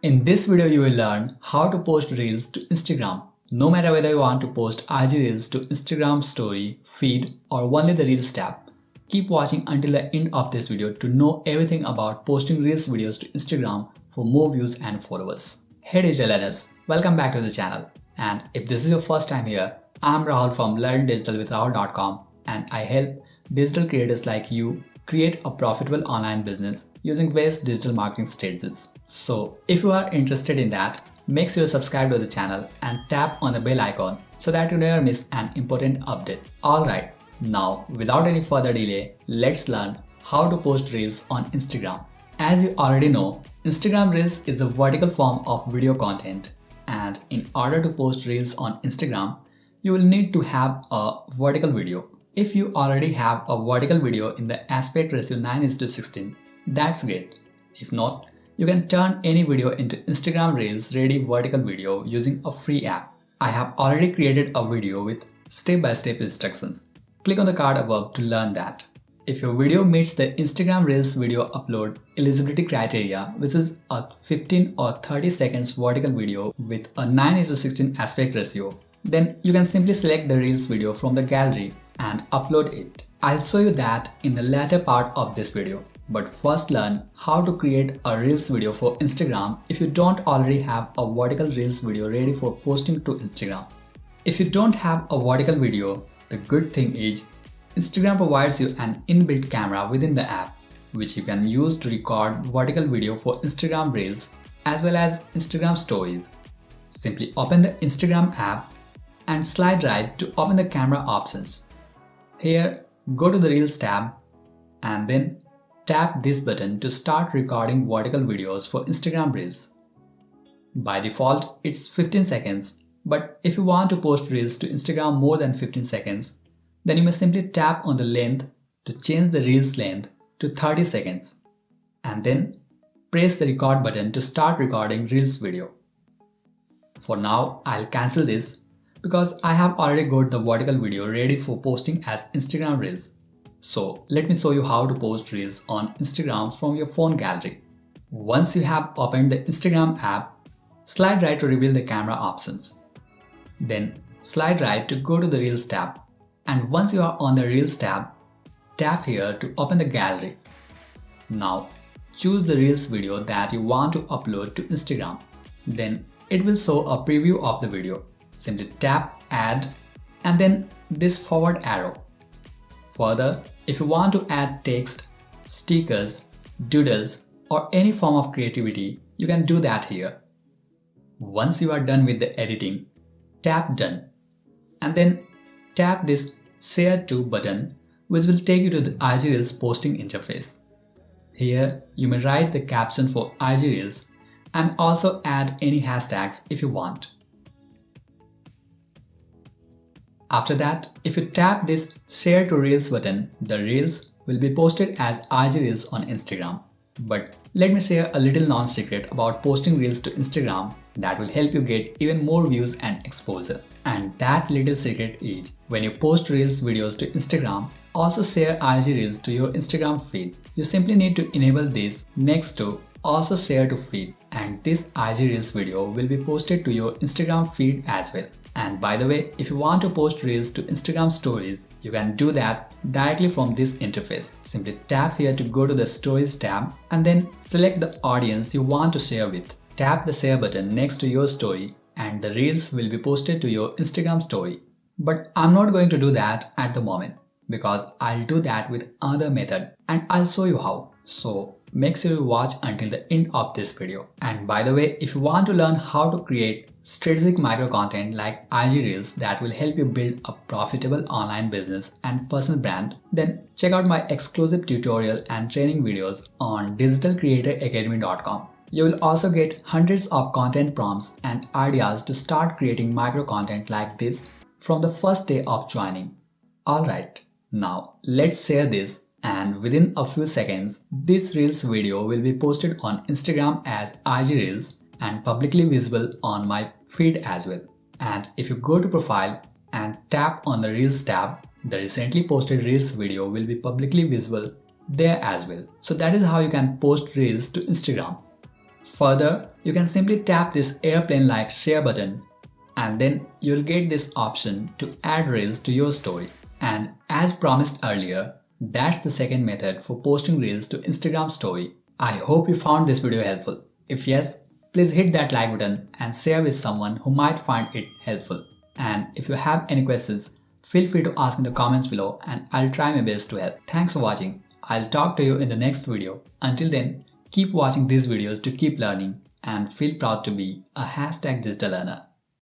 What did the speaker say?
In this video, you will learn how to post Reels to Instagram. No matter whether you want to post IG Reels to Instagram story, feed or only the Reels tab. Keep watching until the end of this video to know everything about posting Reels videos to Instagram for more views and followers. Hey digital learners, welcome back to the channel. And if this is your first time here, I'm Rahul from learndigitalwithrahul.com and I help digital creators like you create a profitable online business using various digital marketing strategies. So if you are interested in that, make sure you subscribe to the channel and tap on the bell icon so that you never miss an important update. Alright, now without any further delay, let's learn how to post Reels on Instagram. As you already know, Instagram Reels is the vertical form of video content, and in order to post Reels on Instagram, you will need to have a vertical video. If you already have a vertical video in the aspect ratio 9:16, that's great. If not, you can turn any video into Instagram Reels ready vertical video using a free app. I have already created a video with step-by-step instructions. Click on the card above to learn that. If your video meets the Instagram Reels video upload eligibility criteria, which is a 15 or 30 seconds vertical video with a 9:16 aspect ratio, then you can simply select the Reels video from the gallery and upload it. I'll show you that in the latter part of this video. But first learn how to create a Reels video for Instagram if you don't already have a vertical Reels video ready for posting to Instagram. If you don't have a vertical video, the good thing is Instagram provides you an inbuilt camera within the app, which you can use to record vertical video for Instagram Reels as well as Instagram stories. Simply open the Instagram app and slide right to open the camera options. Here, go to the Reels tab and then tap this button to start recording vertical videos for Instagram Reels. By default, it's 15 seconds, but if you want to post Reels to Instagram more than 15 seconds, then you may simply tap on the length to change the Reels length to 30 seconds and then press the record button to start recording Reels video. For now, I'll cancel this because I have already got the vertical video ready for posting as Instagram Reels. So let me show you how to post Reels on Instagram from your phone gallery. Once you have opened the Instagram app, slide right to reveal the camera options. Then slide right to go to the Reels tab. And once you are on the Reels tab, tap here to open the gallery. Now choose the Reels video that you want to upload to Instagram. Then it will show a preview of the video. Simply tap add and then this forward arrow. Further, if you want to add text, stickers, doodles or any form of creativity, you can do that here. Once you are done with the editing, tap done and then tap this share to button, which will take you to the IG Reels posting interface. Here you may write the caption for IG Reels and also add any hashtags if you want. After that, if you tap this share to Reels button, the Reels will be posted as IG Reels on Instagram. But let me share a little non-secret about posting Reels to Instagram that will help you get even more views and exposure. And that little secret is, when you post Reels videos to Instagram, also share IG Reels to your Instagram feed. You simply need to enable this next to also share to feed, and this IG Reels video will be posted to your Instagram feed as well. And by the way, if you want to post Reels to Instagram stories, you can do that directly from this interface. Simply tap here to go to the Stories tab and then select the audience you want to share with. Tap the share button next to your story and the Reels will be posted to your Instagram story. But I'm not going to do that at the moment because I'll do that with another method and I'll show you how. So make sure you watch until the end of this video. And by the way, if you want to learn how to create strategic micro content like IG Reels that will help you build a profitable online business and personal brand, then check out my exclusive tutorial and training videos on digitalcreatoracademy.com. You will also get hundreds of content prompts and ideas to start creating micro content like this from the first day of joining. Alright, now let's share this. And within a few seconds, this Reels video will be posted on Instagram as IG Reels and publicly visible on my feed as well. And if you go to profile and tap on the Reels tab, the recently posted Reels video will be publicly visible there as well. So that is how you can post Reels to Instagram. Further, You can simply tap this airplane-like share button and then you'll get this option to add reels to your story. And as promised earlier, that's the second method for posting reels to Instagram story. I hope you found this video helpful. If yes, please hit that like button and share with someone who might find it helpful. And if you have any questions, feel free to ask in the comments below and I'll try my best to help. Thanks for watching. I'll talk to you in the next video. Until then, keep watching these videos to keep learning and feel proud to be a #digital learner.